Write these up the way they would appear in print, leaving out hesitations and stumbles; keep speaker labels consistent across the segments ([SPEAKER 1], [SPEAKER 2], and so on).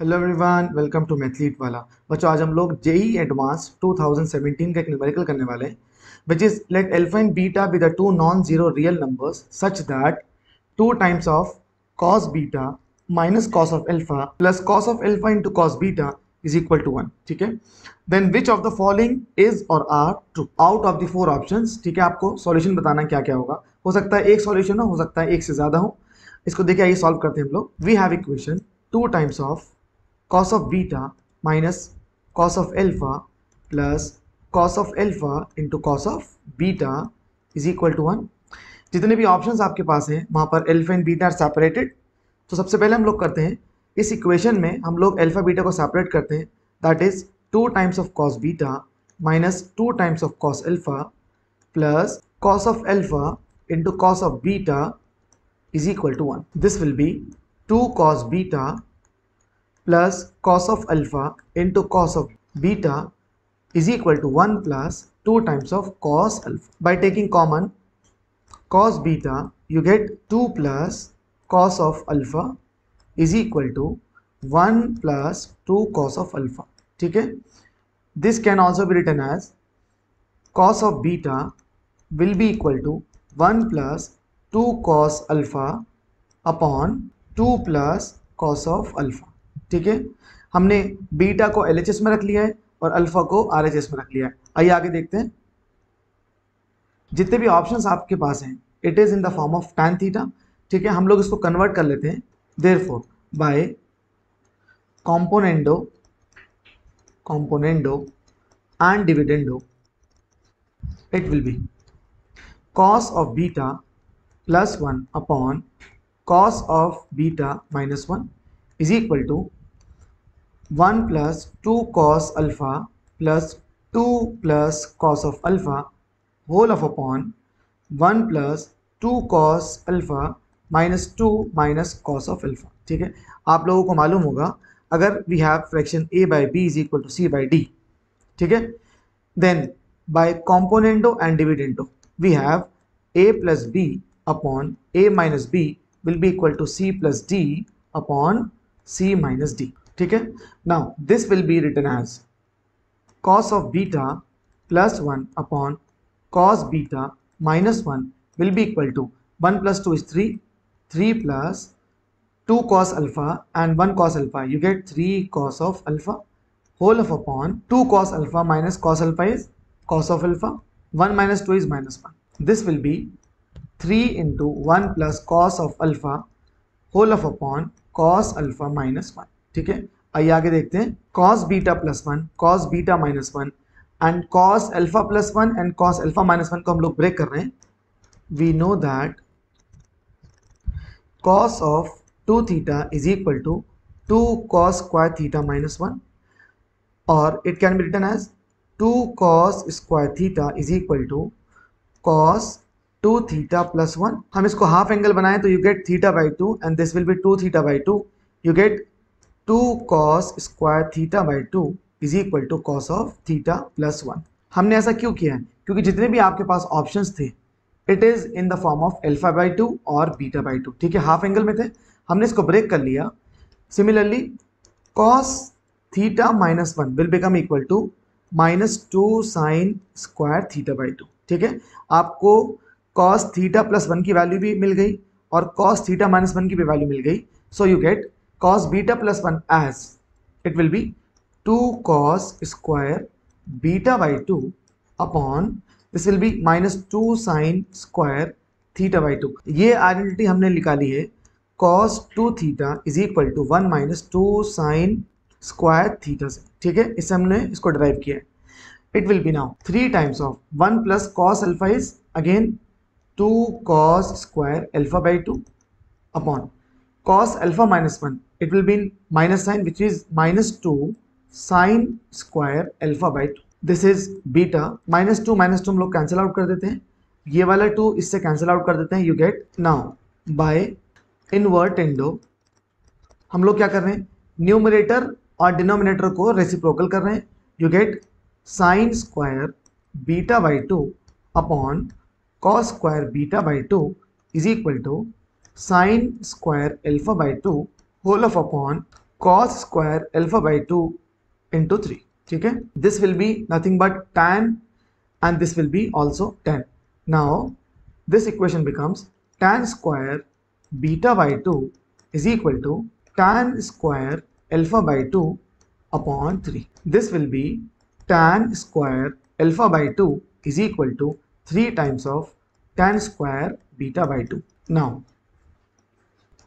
[SPEAKER 1] Hello everyone, welcome to मैथलीट वाला। बच्चों, आज हम लोग जेई एडवांस 2017 का एक न्यूमेरिकल करने वाले हैं, which is let alpha and beta be the two non zero real numbers such that two times of cos beta minus cos of alpha plus cos of alpha into cos beta is equal to 1। ठीक है, then which of the following is और are true out of the four options. ठीक है, आपको solution बताना क्या क्या होगा। हो सकता है एक सॉल्यूशन हो सकता है एक से ज्यादा हो। इसको देखिए, आइए सॉल्व करते हैं हम लोग। We have equation two times of cos of beta minus cos of alpha plus cos of alpha into cos of beta is equal to 1। जितने भी ऑप्शंस आपके पास हैं वहां पर alpha and beta are separated. तो सबसे पहले हम लोग करते हैं, इस इक्वेशन में हम लोग अल्फा बीटा को सेपरेट करते हैं। That is to times of cos beta minus two times of cos alpha plus cos of alpha into cos of beta is equal to 1। This will be 2 cos beta plus cos of alpha into cos of beta is equal to 1 plus 2 times of cos alpha. By taking common cos beta, you get 2 plus cos of alpha is equal to 1 plus 2 cos of alpha. ठीक है, this can also be written as cos of beta will be equal to 1 plus 2 cos alpha upon 2 plus cos of alpha। ठीक है, हमने beta को LHS में रख लिया है और अल्फा को आरएचएस में रख लिया है। आइए आगे देखते हैं। जितने भी ऑप्शंस आपके पास हैं, it is in the form of tan theta. ठीक है, हम लोग इसको कन्वर्ट कर लेते हैं। Therefore by componendo and dividendo it will B cos of beta plus 1 upon cos of beta minus 1 is equal to 1 plus 2 cos alpha plus 2 plus cos of alpha whole of upon 1 plus 2 cos alpha minus 2 minus cos of alpha। ठीक है, आप लोगों को मालूम होगा, अगर we have fraction a by b is equal to c by d, ठीक है, then by componendo and dividendo we have a plus b upon a minus b will be equal to c plus d upon c minus d। ठीक है, now this will be written as cos of beta plus 1 upon cos beta minus 1 will be equal to 1 plus 2 is 3, 3 plus 2 cos alpha and 1 cos alpha, you get 3 cos of alpha whole of upon 2 cos alpha minus cos alpha is cos of alpha, 1 minus 2 is minus 1। This will be 3 into 1 plus cos of alpha whole of upon cos alpha minus 1। ठीक है, आइए आगे देखते हैं। cos beta plus 1, cos beta minus 1 and cos alpha plus 1 and cos alpha minus 1 को हम लोग break कर रहे हैं। We know that cos of 2 theta is equal to 2 cos square theta minus 1, और it can be written as 2 cos square theta is equal to cos 2 theta plus 1। हम इसको half angle बनाएं तो you gate theta by 2 and this will be 2 theta by 2, you get 2 cos square theta by 2 is equal to cos of theta plus 1। हमने ऐसा क्यों किया है? क्योंकि जितने भी आपके पास ऑप्शंस थे, it is in the form of alpha by 2 और बीटा बाई 2। ठीक है, हाफ एंगल में थे, हमने इसको ब्रेक कर लिया। Similarly cos theta minus 1 will become equal to minus 2 sine square theta by 2। ठीक है, आपको cos थीटा प्लस 1 की वैल्यू भी मिल गई और cos थीटा माइनस 1 की भी वैल्यू मिल गई। So you get cos beta plus 1 as it will be 2 cos square beta by 2 upon this will be minus 2 sin square theta by 2। ये identity हमने निकाली है cos 2 theta is equal to 1 minus 2 sin square theta से। ठीक है, इससे हमने इसको डिराइव किया है। It will be now 3 times of 1 plus cos alpha is again 2 cos square alpha by 2 upon cos alpha minus 1, it will be in minus sign which is minus 2 sin square alpha by 2। this is beta, minus 2 हम लोग cancel out कर देते हैं, ये वाला 2 इससे cancel out कर देते हैं। यू गेट नाउ बाय इनवर्टेंडो हम लोग क्या कर रहे हैं, न्यूमरेटर और डिनोमिनेटर को रेसिप्रोकल कर रहे हैं। You get sine square beta by 2 upon cos square beta by 2 is equal to sine square alpha by 2 whole of upon cos square alpha by 2 into 3. ठीक है, this will be nothing but tan and this will be also tan. Now this equation becomes tan square beta by 2 is equal to tan square alpha by 2 upon 3. This will be tan square alpha by 2 is equal to 3 times of tan square beta by 2. Now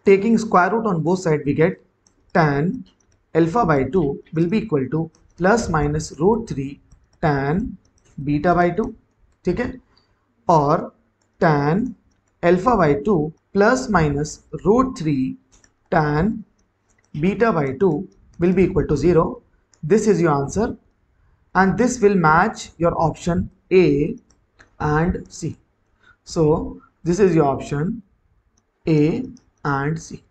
[SPEAKER 1] taking square root on both sides, we get tan alpha by 2 will be equal to plus minus root 3 tan beta by 2. ठीक है, और tan alpha by 2 plus minus root 3 tan beta by 2 will be equal to 0. This is your answer and this will match your option A and C. So this is your option A and C.